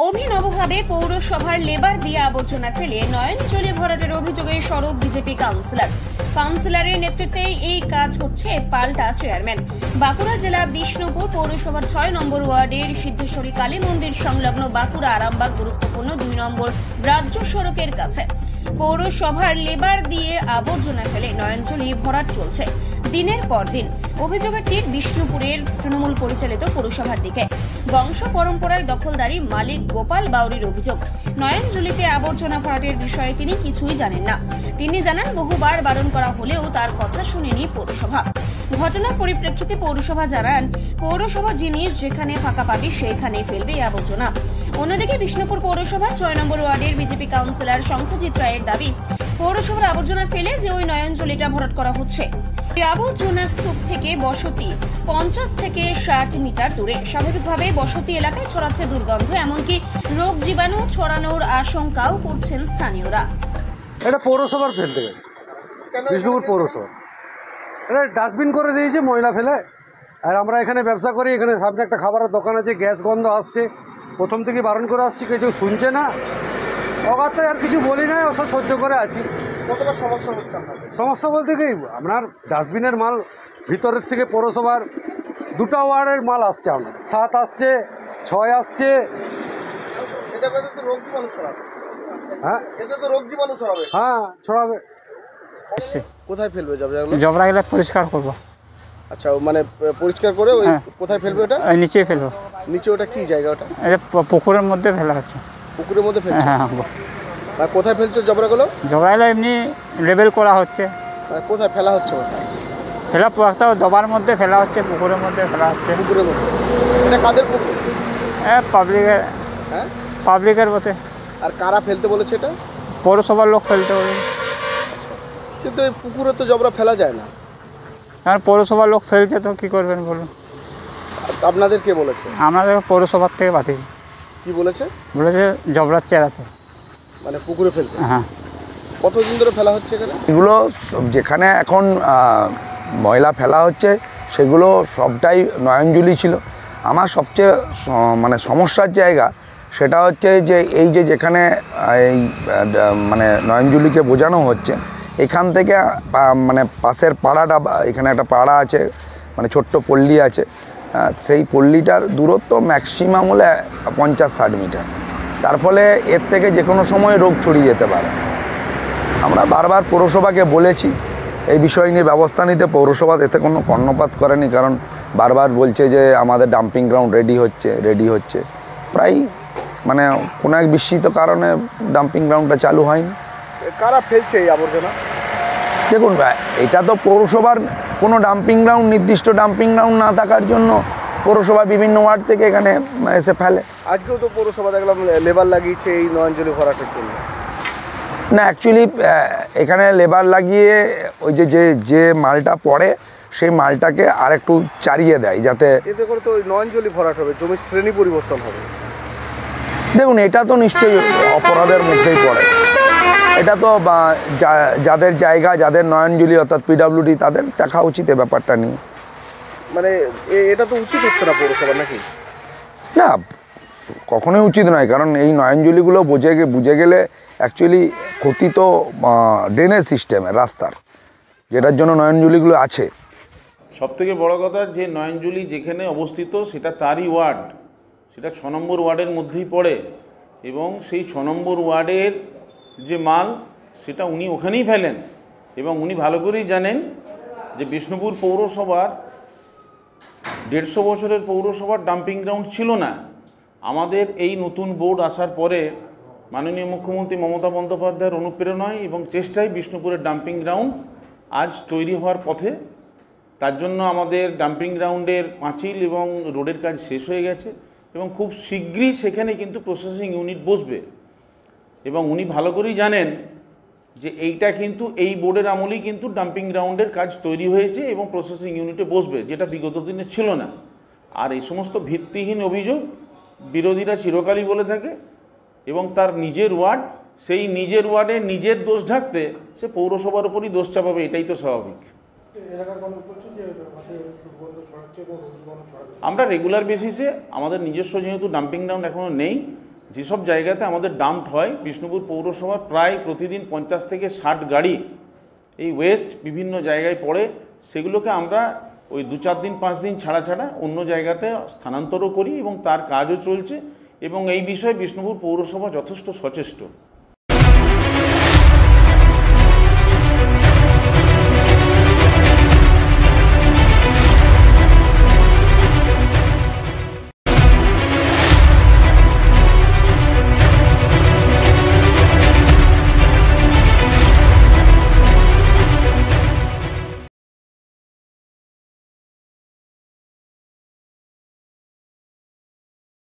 অভিনবভাবে পৌরসভার লেবার দিয়ে আবর্জনা ফেলে নয়নজলি ভরাটের অভিযোগে সরব বিজেপি কাউন্সিলরের নেতৃত্বে এই কাজ হচ্ছে পাল্টা চেয়ারম্যান। বাঁকুড়া জেলা বিষ্ণুপুর পৌরসভার ৬ নম্বর ওয়ার্ডের সিদ্ধেশ্বরী কালী মন্দির সংলগ্ন বাঁকুড়া আরামবাগ গুরুত্বপূর্ণ ২ নম্বর রাজ্য সড়কের কাছে পৌরসভার লেবার দিয়ে আবর্জনা ফেলে নয়নজলি ভরাট চলছে দিনের পর দিন। অভিযোগের তীর বিষ্ণুপুরের তৃণমূল পরিচালিত পৌরসভার দিকে। বংশ পরম্পরায় দখলদারি মালিক গোপাল বাউরির অভিযোগ, নয়নজলিতে আবর্জনা ভরাটের বিষয়ে তিনি কিছুই জানেন না। তিনি জানান, বহুবার বারণ করা হলেও তার কথা শুনেনি পৌরসভা। ঘটনার পরিপ্রেক্ষিতে পৌরসভা জানান, পৌরসভার জিনিস যেখানে ফাঁকা পাবে সেখানে ফেলবে আবর্জনা। অন্যদিকে বিষ্ণুপুর পৌরসভার ৬ নম্বর ওয়ার্ডের বিজেপি কাউন্সিলর শঙ্খজিৎ রায়ের দাবি, পৌরসভার আবর্জনা ফেলে যে ওই নয়নজলিটা ভরাট করা হচ্ছে, আবর্জনার স্তূপ থেকে বসতি ৫০ থেকে ৬০ মিটার দূরে। স্বাভাবিকভাবে বসতি এলাকায় ছড়াচ্ছে দুর্গন্ধ, এমনকি রোগ জীবাণু ছড়ানোর আশঙ্কাও করছেন স্থানীয়রা। এটা পৌরসভার ফেলতে গেছে, বিষ্ণুপুর পৌরসভা এটা ডাস্টবিন করে দিয়েছে ময়লা ফেলে। আর আমরা এখানে ব্যবসা করি, এখানে সামনে একটা খাবারের দোকান আছে, গ্যাস গন্ধ আসছে, প্রথম থেকে বারণ করে আসছি, কিছু শুনছে না। অগাতে আর কিছু বলি নাই, ওসব সহ্য করে আছি। কতটা সমস্যা হচ্ছে আপনাদের? সমস্যা বলতে কি, আপনার ডাস্টবিনের মাল ভিতরের থেকে পৌরসভার 2টা ওয়ার্ডের মাল আসছে, আপনার 7 আসছে, 6 আসছে। এটা তো রোগ জীবাণু ছড়াবে। হ্যাঁ, এটা তো রোগ জীবাণু ছড়াবে। হ্যাঁ ছড়াবে। কোথায় ফেলবে জবরাগুলো পরিষ্কার করব। আচ্ছা, মানে পরিষ্কার করে ওই কোথায় ফেলবে? ওটা নিচে ফেলবো। নিচে ওটা কি জায়গা? ওটা এটা পুকুরের মধ্যে ফেলা হচ্ছে। পুকুরের মধ্যে ফেলছে? হ্যাঁ। আর কোথায় ফেলছো জবরাগুলো? জবরাগুলো এমনি লেবেল করা হচ্ছে। কোথায় ফেলা হচ্ছে? কোথায় ফেলা? একটা ডবার মধ্যে ফেলা হচ্ছে, পুকুরের মধ্যে ফেলা হচ্ছে। পুকুরের মধ্যে? এটা কাদের পুকুর? পাবলিকের। হ্যাঁ, পাবলিকের বসে। আর কারা ফেলতে বলেছে এটা? পৌরসভার লোক ফেলতে বলে। কিন্তু এই পুকুরে তো জবরা ফেলা যায় না। কারণ পৌরসভার লোক ফেলছে, তো কী করবেন বলুন? আপনাদের কে বলেছে? আমাদের পৌরসভার থেকে বাতিল। কি বলেছে? বলেছে জবরার চেরাতে, মানে পুকুরে ফেলতে। হ্যাঁ। কতদিন ধরে ফেলা হচ্ছে এখানে? এগুলো যেখানে এখন ময়লা ফেলা হচ্ছে সেগুলো সবটাই নয়নজলি ছিল। আমার সবচেয়ে মানে সমস্যার জায়গা সেটা হচ্ছে যে এই যে যেখানে এই মানে নয়নজলিকে বোঝানো হচ্ছে, এখান থেকে মানে পাশের পাড়াটা, এখানে একটা পাড়া আছে, মানে ছোট্ট পল্লী আছে, সেই পল্লীটার দূরত্ব ম্যাক্সিমাম হলে 50-60 মিটার। তার ফলে এর থেকে যে কোনো সময় রোগ ছড়িয়ে যেতে পারে। আমরা বারবার পৌরসভাকে বলেছি এই বিষয় নিয়ে ব্যবস্থা নিতে, পৌরসভা এতে কোনো কর্ণপাত করেনি। কারণ বারবার বলছে যে আমাদের ডাম্পিং গ্রাউন্ড রেডি হচ্ছে। প্রায় মানে কোনো এক বিস্মিত কারণে ডাম্পিং গ্রাউন্ডটা চালু হয়নি। কারা ফেলছে এই আবর্জনা? দেখুন, এটা তো পৌরসভার কোনো ডাম্পিং গ্রাউন্ড, নির্দিষ্ট ডাম্পিং গ্রাউন্ড না থাকার জন্য পৌরসভা বিভিন্ন ওয়ার্ড থেকে এখানে এসে ফেলে। আজকেও তো পৌরসভা দেখলাম লেবার লাগিয়েছে এই নয়নজলি ভরাটের জন্য। না, অ্যাকচুয়ালি এখানে লেবার লাগিয়ে ওই যে মালটা পড়ে সেই মালটাকে আর একটু চারিয়ে দেয়, যাতে এতে করে তো ওই নয়নজলি ভরাট হবে, জমির শ্রেণী পরিবর্তন হবে। দেখুন, এটা তো নিশ্চয়ই অপরাধের মধ্যেই পড়ে। এটা তো যাদের জায়গা, যাদের নয়নজলি অর্থাৎ পিডব্লিউডি, তাদের দেখা উচিত এ ব্যাপারটা নিয়ে। মানে এটা তো উচিত হচ্ছে না পৌরসভা, নাকি? না, কখনোই উচিত নয়। কারণ এই নয়নজলিগুলো বুঝে গেলে অ্যাকচুয়ালি ক্ষতি তো ড্রেনেজ সিস্টেমের, রাস্তার, যেটার জন্য নয়নজলিগুলো আছে। সবথেকে বড় কথা, যে নয়নজলি যেখানে অবস্থিত সেটা তারই ওয়ার্ড, সেটা 6 নম্বর ওয়ার্ডের মধ্যেই পড়ে, এবং সেই 6 নম্বর ওয়ার্ডের যে মাল সেটা উনি ওখানেই ফেলেন। এবং উনি ভালো করেই জানেন যে বিষ্ণুপুর পৌরসভার 150 বছরের পৌরসভার ডাম্পিং গ্রাউন্ড ছিল না। আমাদের এই নতুন বোর্ড আসার পরে মাননীয় মুখ্যমন্ত্রী মমতা বন্দ্যোপাধ্যায়ের অনুপ্রেরণায় এবং চেষ্টায় বিষ্ণুপুরের ডাম্পিং গ্রাউন্ড আজ তৈরি হওয়ার পথে। তার জন্য আমাদের ডাম্পিং গ্রাউন্ডের পাঁচিল এবং রোডের কাজ শেষ হয়ে গেছে, এবং খুব শীঘ্রই সেখানে কিন্তু প্রসেসিং ইউনিট বসবে। এবং উনি ভালো করেই জানেন যে এইটা কিন্তু এই বোর্ডের আমলেই কিন্তু ডাম্পিং গ্রাউন্ডের কাজ তৈরি হয়েছে এবং প্রসেসিং ইউনিটে বসবে, যেটা বিগত দিনে ছিল না। আর এই সমস্ত ভিত্তিহীন অভিযোগ বিরোধীরা চিরকালই বলে থাকে, এবং তার নিজের ওয়ার্ড, সেই নিজের ওয়ার্ডে নিজের দোষ ঢাকতে সে পৌরসভার উপরই দোষ চাপাবে, এটাই তো স্বাভাবিক। আমরা রেগুলার বেসিসে, আমাদের নিজস্ব যেহেতু ডাম্পিং গ্রাউন্ড এখনও নেই, যেসব জায়গাতে আমাদের ডাম্প হয়, বিষ্ণুপুর পৌরসভার প্রায় প্রতিদিন 50 থেকে 60 গাড়ি এই ওয়েস্ট বিভিন্ন জায়গায় পড়ে, সেগুলোকে আমরা ওই 2-4 দিন 5 দিন ছাড়া ছাড়া অন্য জায়গাতে স্থানান্তরও করি এবং তার কাজও চলছে, এবং এই বিষয়ে বিষ্ণুপুর পৌরসভা যথেষ্ট সচেষ্ট।